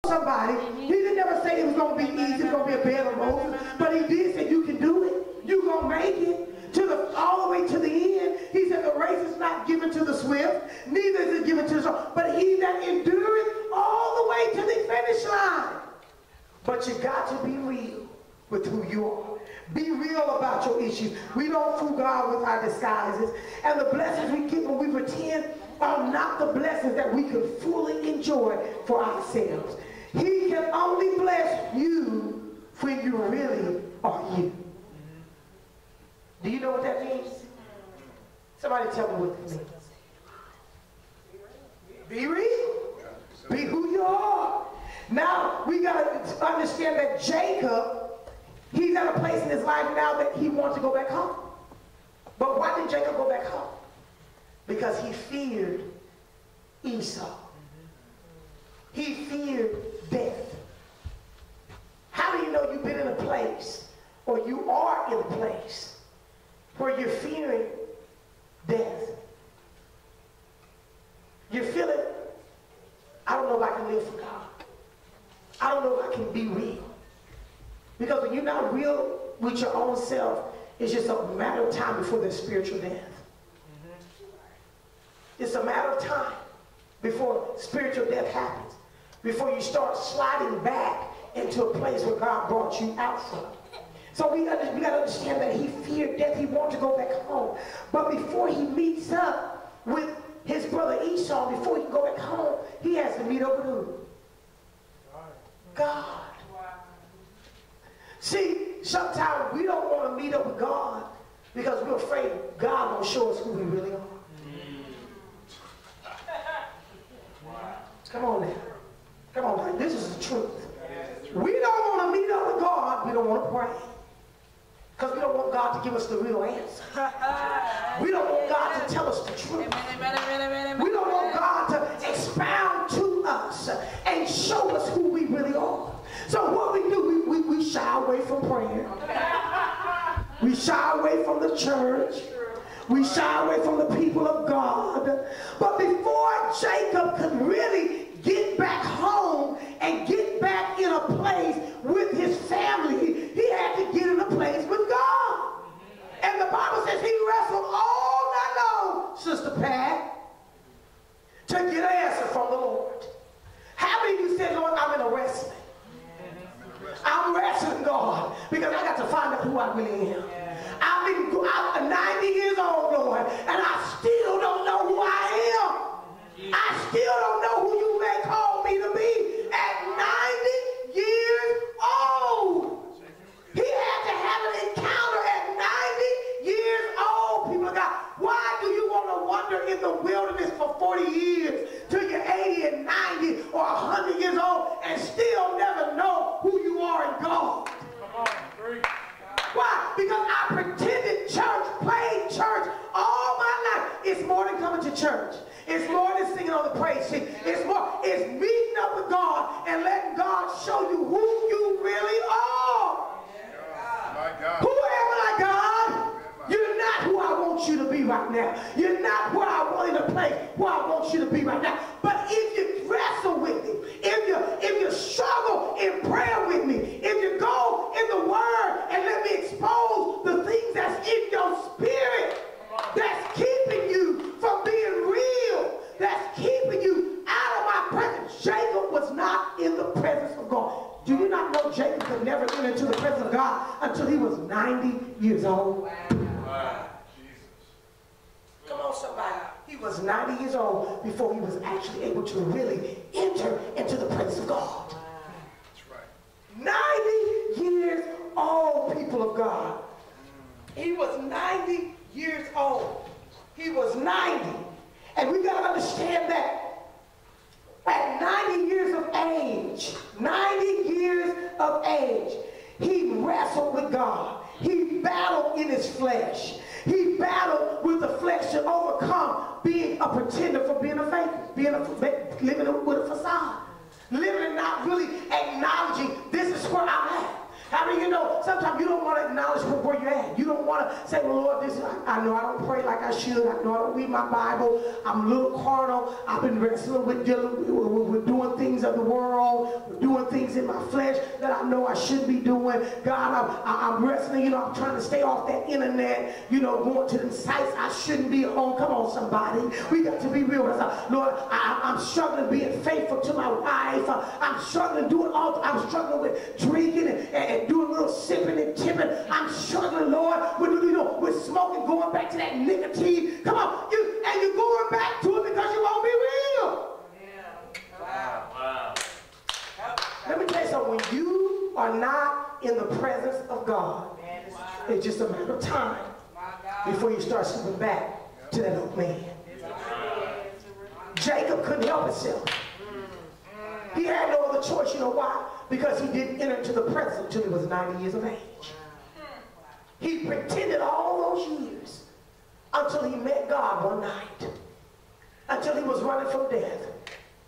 somebody. He didn't never say it was going to be easy, it's going to be a bed of roses, but he did say you can do it. You're going to make it to the all the way to the end. He said the race is not given to the swift, neither is it given to the strong, but he that endureth all the way to the finish line. But you got to be real with who you are. Be real about your issues. We don't fool God with our disguises. And the blessings we get when we pretend are not the blessings that we can fully enjoy for ourselves. He can only bless you when you really are you. Do you know what that means? Somebody tell me what that means. Be real. Be who you are. Now, we got to understand that Jacob, he's at a place in his life now that he wants to go back home. But why did Jacob go back home? Because he feared Esau. He feared death. How do you know you've been in a place, or you are in a place, where you're fearing death? You're feeling, I don't know if I can live for God. I don't know if I can be real. Because when you're not real with your own self, it's just a matter of time before there's spiritual death. It's a matter of time before spiritual death happens. Before you start sliding back into a place where God brought you out from. So we got to understand that he feared death. He wanted to go back home. But before he meets up with his brother Esau, before he can go back home, he has to meet up with who? God. See, sometimes we don't want to meet up with God because we're afraid God won't show us who we really are. Come on now. Come on now. This is the truth. We don't want to meet up with God. We don't want to pray. Because we don't want God to give us the real answer. We don't want God to tell us the truth. We don't want God to expound to us and show us who we really are. So what we do, we shy away from prayer. We shy away from the church. We shy away from the people of God. But before Jacob could really get back home and get back in a place with his family, he had to get in a place with God. And the Bible says he wrestled all night long, Sister Pat, to get an answer from the Lord. How many of you said, Lord, I'm in a wrestling? I'm wrestling God because I got to find out who I really am. I'm 90 years old, Lord, and I still don't know who I am. I still don't know who you may call me to be at 90 years old. He had to have an encounter at 90 years old, people of God. Why do you want to wander in the wilderness for 40 years till you're 80 and 90 or 100 years old and still never know who you are in God? Come on, why? Because I pretended church, played church all my life. It's more than coming to church. It's more than singing on the praise sheet. It's meeting up with God and letting God show you who you really are. Yeah. Who am I, God? You're not who I want you to be right now. You're not where I want you to place, where I want you to be right now. But if you wrestle with me, if you struggle in prayer with me, if you go in the Word and let me expose the things that's in your spirit that's keeping you from being real, that's keeping you out of my presence. Jacob was not in the presence of God. Do you not know Jacob could never enter into the presence of God until he was 90 years old? Wow. Come on, somebody. He was 90 years old before he was actually able to really enter into the presence of God. That's right. 90 years old, people of God. He was 90 years old. He was 90. And we got to understand that at 90 years of age, 90 years of age, he wrestled with God. He battled in his flesh. He battled with the flesh to overcome being a pretender for being a fake, living with a facade, living and not really acknowledging this is where I'm at. How do you know? Sometimes you don't want to acknowledge where you're at. You don't want to say, well, Lord, I know I don't pray like I should. I know I don't read my Bible. I'm a little carnal. I've been wrestling with doing things of the world, know I should be doing. God, I'm wrestling, you know, I'm trying to stay off that internet, you know, going to the sites I shouldn't be on. Come on, somebody. We got to be real with us. Lord, I'm struggling being faithful to my wife. I'm struggling doing all, I'm struggling with drinking and doing a little sipping and tipping. I'm struggling, Lord, with, you know, with smoking, going back to that nicotine. Come on, and you're going back to it because you won't be real. Yeah. Wow. Let me tell you something. When you are not in the presence of God, it's just a matter of time before you start slipping back to that old man. Jacob couldn't help himself. He had no other choice. You know why? Because he didn't enter into the presence until he was 90 years of age. He pretended all those years until he met God one night. Until he was running from death.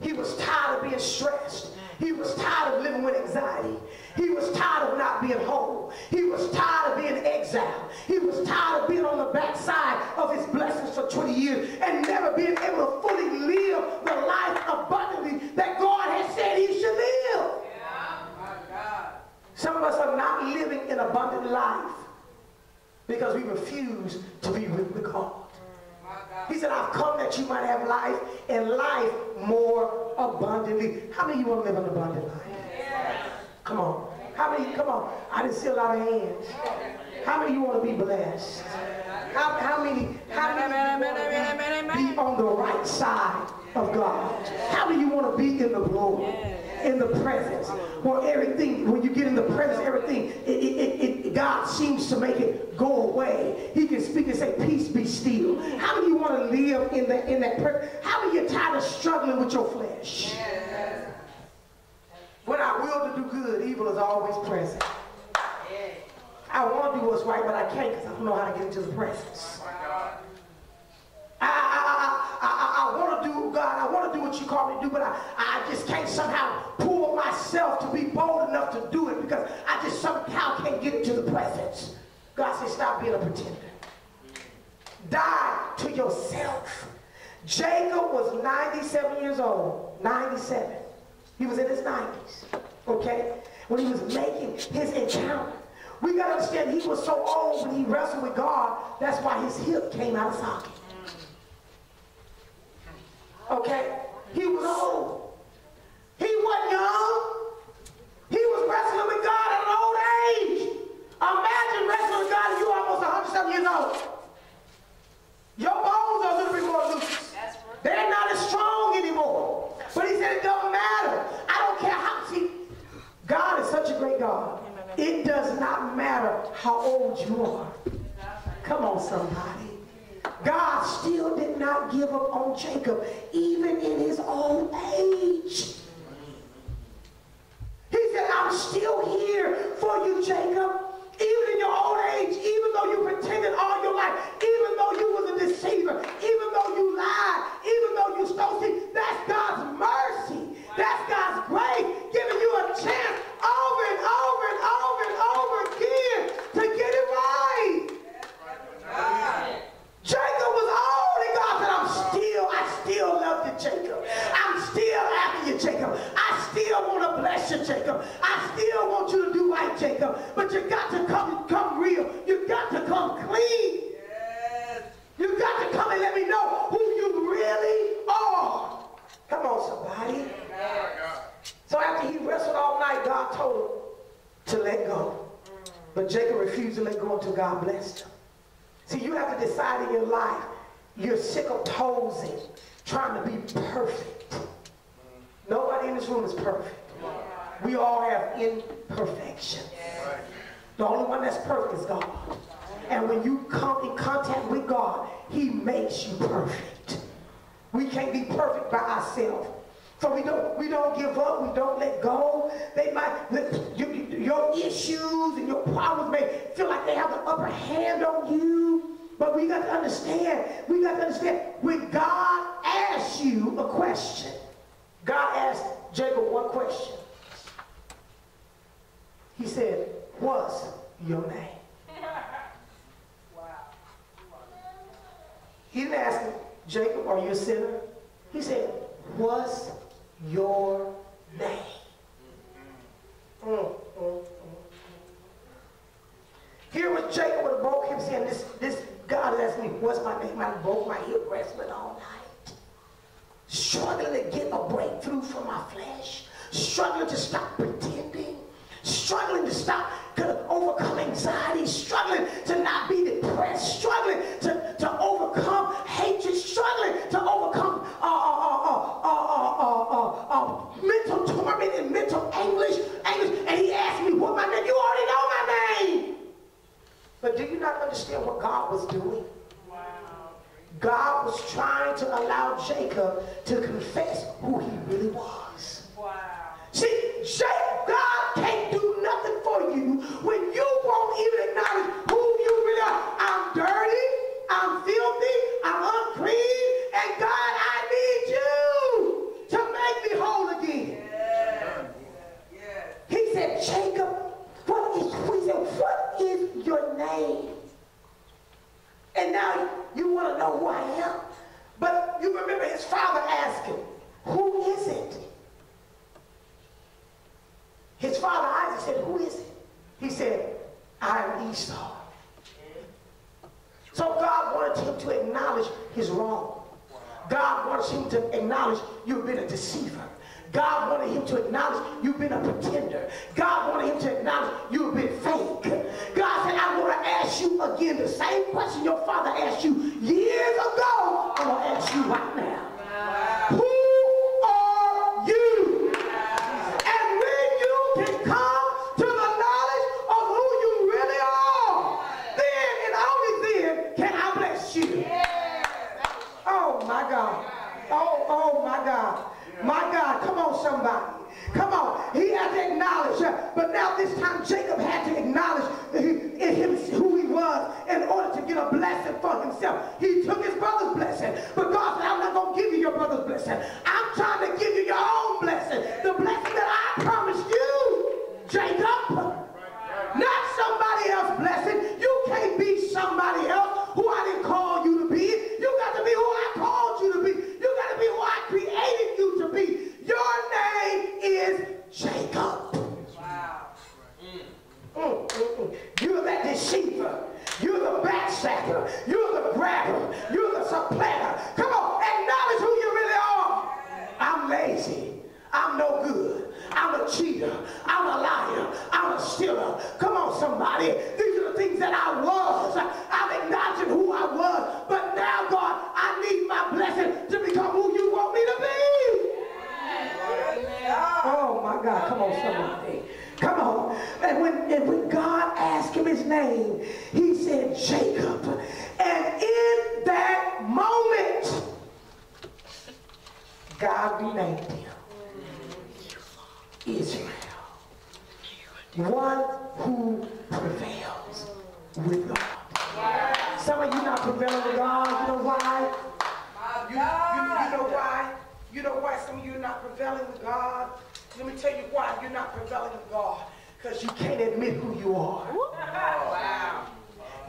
He was tired of being stressed. He was tired of living with anxiety. He was tired of not being whole. He was tired of being exiled. He was tired of being on the backside of his blessings for 20 years and never being able to fully live the life abundantly that God has said he should live. Yeah. My God. Some of us are not living an abundant life because we refuse to be with God. He said, I've come that you might have life and life more abundantly. How many of you want to live an abundant life? Yes. Come on. How many? Come on. I didn't see a lot of hands. How many of you want to be blessed? How many want to be on the right side of God? How many of you want to be in the glory, in the presence, where everything, when you get in the presence, everything, God seems to make it go away. He can speak and say, peace be still. How many of you want to live in that presence? How many of you are tired of struggling with your flesh? When I will to do good, evil is always present. I want to do what's right, but I can't because I don't know how to get into the presence. I want to do, God, I want to do what you call me to do, but I just can't somehow pull myself to be bold enough to do it because I just somehow can't get into the presence. God says, stop being a pretender. Die to yourself. Jacob was 97 years old. 97. He was in his 90s. Okay? When he was making his encounter. We got to understand he was so old when he wrestled with God, that's why his hip came out of socket. Okay? He was old. He wasn't young. He was wrestling with God at an old age. Imagine wrestling with God and you're almost 100-something years old. Your bones are a little bit more loose. They're not as strong anymore. But he said it don't matter. I don't care how. See, God is such a great God. It does not matter how old you are. Come on, somebody. God still did not give up on Jacob, even in his old age. He said, I'm still here for you, Jacob. Even in your old age, even though you pretended all your life, even though you was a deceiver, even though you lied, even though you stole, see, that's God's mercy. That's God's grace, giving you a chance over and over and over and over again to get it right. Jacob was old, and God said, I still love you, Jacob. I'm still after you, Jacob. I still want to bless you, Jacob. I still want you to do right, Jacob. But you got to come real. You got to come clean. Yes. You got to come and let me know who you really are. Come on, somebody. So after he wrestled all night, God told him to let go. But Jacob refused to let go until God blessed him. See, you have to decide in your life, you're sick of posing, trying to be perfect. Nobody in this room is perfect. We all have imperfections. The only one that's perfect is God. And when you come in contact with God, he makes you perfect. We can't be perfect by ourselves. So we don't give up, we don't let go. They might, your issues and your problems may feel like they have the upper hand on you. But we got to understand, when God asks you a question, God asked Jacob one question. He said, what's your name? Wow. He didn't ask him, Jacob, are you a sinner? He said, what's your name? this God is asking me, what's my name? I broke my hip wrestling all night. Struggling to get a breakthrough from my flesh. Struggling to stop pretending. Struggling to stop, to overcome anxiety. Struggling to not be depressed. Struggling to overcome hatred. Struggling to overcome mental torment and mental anguish. And he asked me, what my name? You already know my name. But do you not understand what God was doing? Wow. God was trying to allow Jacob to confess who he really was. Wow. See, God can't do nothing for you when you won't even acknowledge who you really are. I'm dirty, I'm filthy, I'm unclean, and God, I need you to make me whole again. Yeah. He said, Jacob, what is your name? And now you want to know who I am. But you remember his father asked him, who is it? His father Isaac said, who is it? He said, I am Esau. So God wanted him to acknowledge his wrong. God wants him to acknowledge you've been a deceiver. God wanted him to acknowledge you've been a pretender. God wanted him to acknowledge you've been fake. God said, I want to ask you again the same question your father asked you years ago. I'm going to ask you right now. Wow. Who are you? Wow. And when you can come to the knowledge of who you really are, then and only then can I bless you. Yeah. Oh my God. Oh my God. My God, come on somebody. Come on. He had to acknowledge. But now this time Jacob had to acknowledge who he was in order to get a blessing for himself. He took his brother's blessing. But God said, I'm not going to give you your brother's blessing. I'm trying to give you your own blessing. The blessing that I promised you, Jacob. Not somebody else's blessing. You can't be somebody else who I didn't call you to be. You got to be who I called you to be. You got to be who I created you to be. Your name is Jacob. Wow. You're that deceiver. You're the backstabber. You're the grabber. You're the supplanter. Come on, acknowledge who you really are. I'm lazy. I'm no good. I'm a cheater. I'm a liar. I'm a stealer. Come on, somebody. These are the things that I was. I'm acknowledging who I was. But now, God, I need my blessing to become who you want me to be. Oh, my God. Come on, somebody. Come on. And when God asked him his name, he said, Jacob. And in that moment, God renamed him Israel. One who prevails with God. Some of you not prevailing with God. You know why? You know why? You know why some of you are not prevailing with God? Let me tell you why you're not prevailing with God. Because you can't admit who you are. Wow.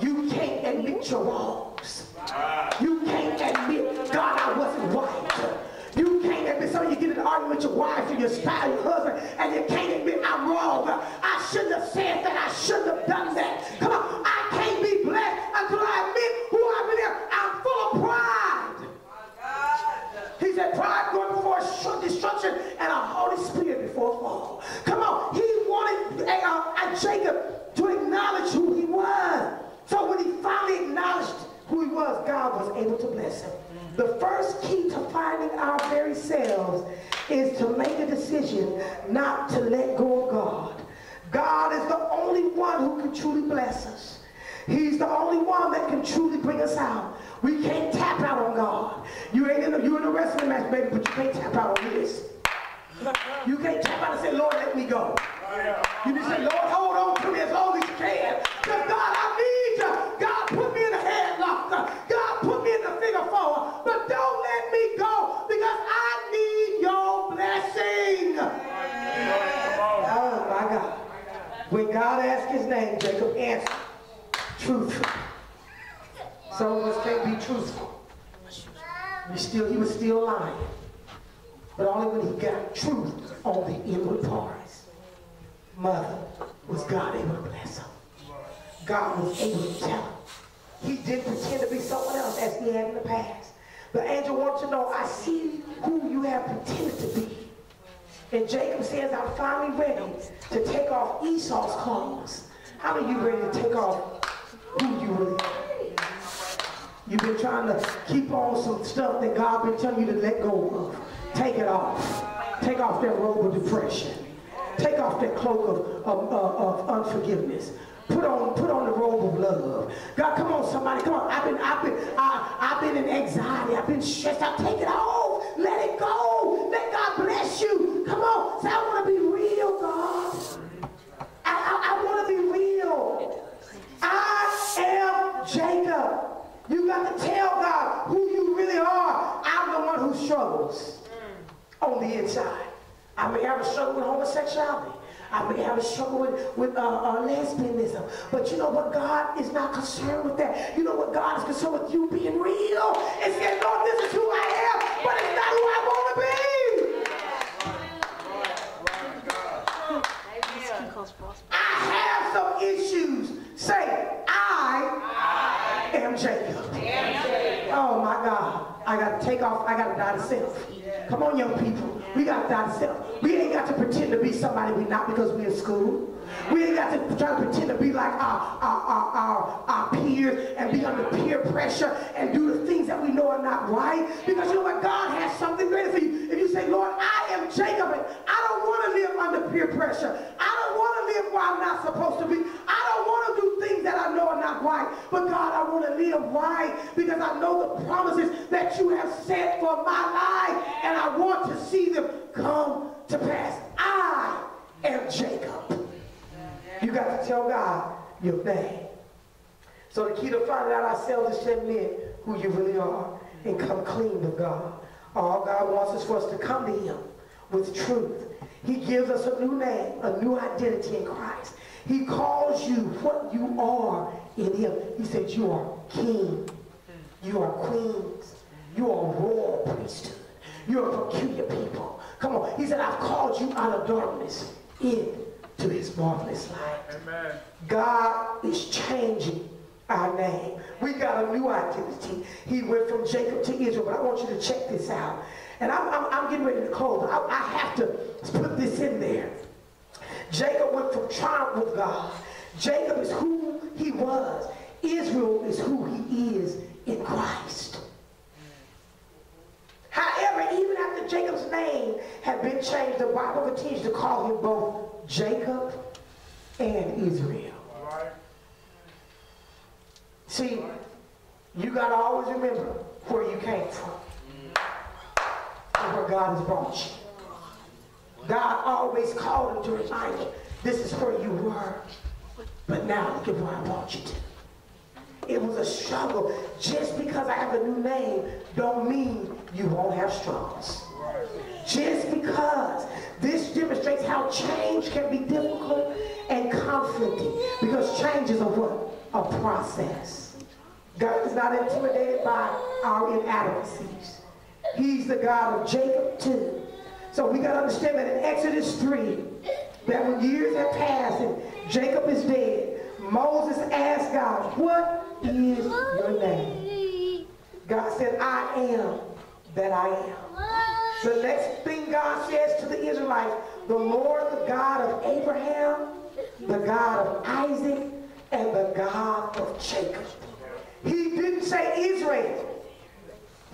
You can't admit your wrongs. You can't admit, God, I wasn't right. You can't admit. Some of you get in an argument with your wife or your spouse, your husband, and you can't admit I'm wrong. I shouldn't have said that. I shouldn't have done that. Come on. I can't be blessed until I admit who I really am. I'm full of pride. He said pride going before destruction and a Holy Spirit before fall. Come on. He wanted Jacob to acknowledge who he was. So when he finally acknowledged who he was, God was able to bless him. The first key to finding our very selves is to make a decision not to let go of God. God is the only one who can truly bless us. He's the only one that can truly bring us out. We can't tap out on God. You're in a wrestling match, baby, but you can't tap out on this. You can't tap out and say, Lord, let me go. You just say, Lord, hold on to me as long as you can. Because God, I need you. God, put me in a headlock. God, put me in the figure four. But don't let me go because I need your blessing. Oh, my God. When God asked his name, Jacob answered, truthful. Some of us can't be truthful. He was still lying. But only when he got truth on the inward parts. Mother, was God able to bless him? God was able to tell him he didn't pretend to be someone else as he had in the past. The angel wants to know, I see who you have pretended to be. And Jacob says, I'm finally ready to take off Esau's clothes. How many of you ready to take off who you really are? You've been trying to keep on some stuff that God been telling you to let go of. Take it off. Take off that robe of depression. Take off that cloak of unforgiveness. Put on the robe of love. God, come on, somebody, come on. I've been in anxiety. I've been stressed out. Take it off. Let it go. Let God bless you. Come on. Say, I want to be real, God. I want to be real. I am Jacob. You got to tell God who you really are. I'm the one who struggles on the inside. I may have a struggle with homosexuality. I may have a struggle with lesbianism. But you know what? God is not concerned with that. You know what? God is concerned with you being real and saying, Lord, this is who I am, but it's not who I want to be. I have some issues. Say, I am Jacob. Oh my God. I got to take off. I got to die to self. Come on, young people. We got to die to self. We ain't got to pretend to be somebody we're not because we're in school. We ain't got to try to pretend to be like our peers and be under peer pressure and do the things that we know are not right. Because you know what? God has something greater for you. If you say, Lord, I am Jacob and I don't want to live under peer pressure. I don't want to live where I'm not supposed to be. I don't want to do things that I know are not right. But God, I want to live right because I know the promises that you have set for my life and I want to see them come to pass. I am Jacob. You got to tell God your name. So the key to finding out ourselves is to admit who you really are and come clean to God. All God wants is for us to come to him with truth. He gives us a new name, a new identity in Christ. He calls you what you are in him. He said you are king. You are queens. You are royal priesthood. You're a peculiar people. Come on. He said, I've called you out of darkness into his marvelous light. Amen. God is changing our name. We got a new identity. He went from Jacob to Israel, but I want you to check this out. And I'm getting ready to close, but I have to put this in there. Jacob went from triumph with God. Jacob is who he was. Israel is who he is in Christ. However, even after Jacob's name had been changed, the Bible continues to call him both Jacob and Israel. See, you got to always remember where you came from and where God has brought you. God always called him to remind you, this is where you were, but now look at where I brought you to. It was a struggle. Just because I have a new name don't mean you won't have struggles. Just because this demonstrates how change can be difficult and conflicting. Because change is a what? A process. God is not intimidated by our inadequacies. He's the God of Jacob too. So we got to understand that in Exodus 3, that when years have passed and Jacob is dead, Moses asked God, what is your name? God said, I am that I am. The next thing God says to the Israelites, the Lord, the God of Abraham, the God of Isaac, and the God of Jacob. He didn't say Israel.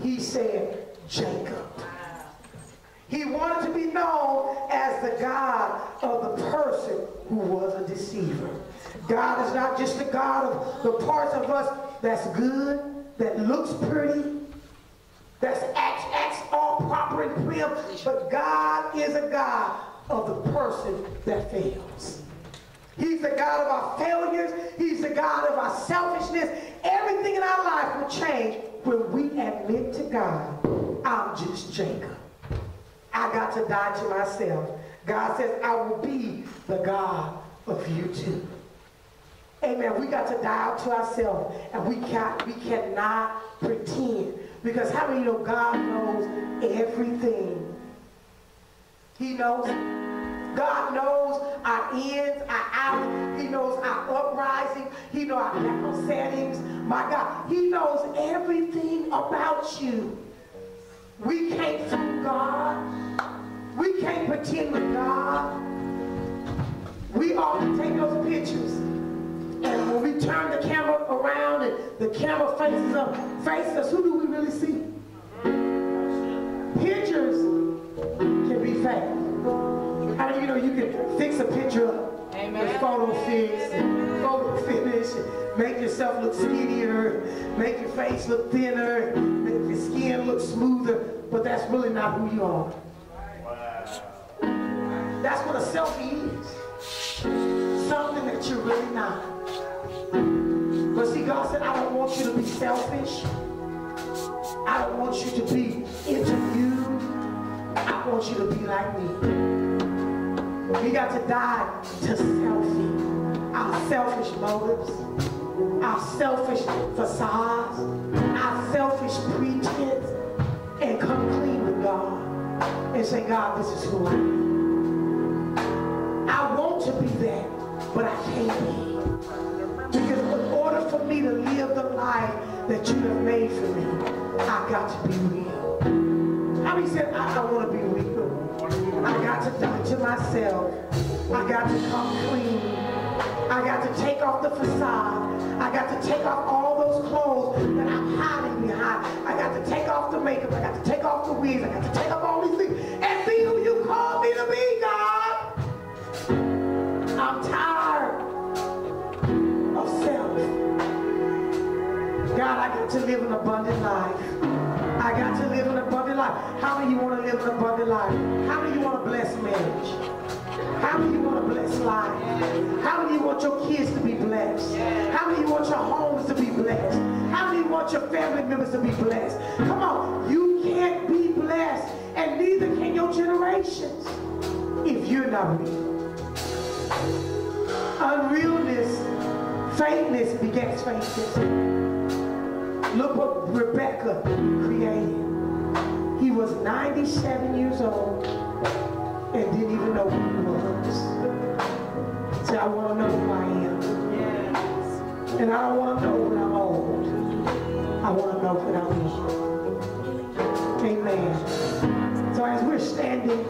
He said Jacob. He wanted to be known as the God of the person who was a deceiver. God is not just the God of the parts of us that's good, that looks pretty, that's acts all proper and prim, but God is a God of the person that fails. He's the God of our failures. He's the God of our selfishness. Everything in our life will change when we admit to God, I'm just Jacob. I got to die to myself. God says, I will be the God of you too. Amen. We got to die out to ourselves, and we cannot pretend. Because how many of you know God knows everything? He knows. God knows our ins, our outs. He He knows our uprising. He knows our down settings. My God, he knows everything about you. We can't fool God. We can't pretend with God. We ought to take those pictures. And when we turn the camera around and the camera faces us, who do we really see? Pictures can be fake. How do you know you can fix a picture up? Amen. With photo fix and photo finish and make yourself look skinnier, make your face look thinner, make your skin look smoother, but that's really not who you are. Wow. That's what a selfie is. Something that you're really not. But see, God said, I don't want you to be selfish. I don't want you to be into you. I want you to be like me. We got to die to selfie. Our selfish motives, our selfish facades, our selfish pretense, and come clean with God and say, God, this is who I am. I want to be that, but I can't be. Because in order for me to live the life that you have made for me, I got to be real. How many said, I want to be real? I got to die to myself. I got to come clean. I got to take off the facade. I got to take off all those clothes that I'm hiding behind. I got to take off the makeup. I got to take off the wigs. I got to take off all these things and be who you called me to be, God. I'm tired of self. God, I got to live an abundant life. I got to live an abundant life. How many of you want to live an abundant life? How many of you want to bless marriage? How many of you want to bless life? How many of you want your kids to be blessed? How many of you want your homes to be blessed? How many of you want your family members to be blessed? Come on, you can't be blessed, and neither can your generations if you're not real. Unrealness, fakeness begets fakeness. Look what Rebecca created. He was 97 years old and didn't even know who he was. So I want to know who I am. Yes. And I don't want to know when I'm old. I want to know when I'm young. Amen. So as we're standing,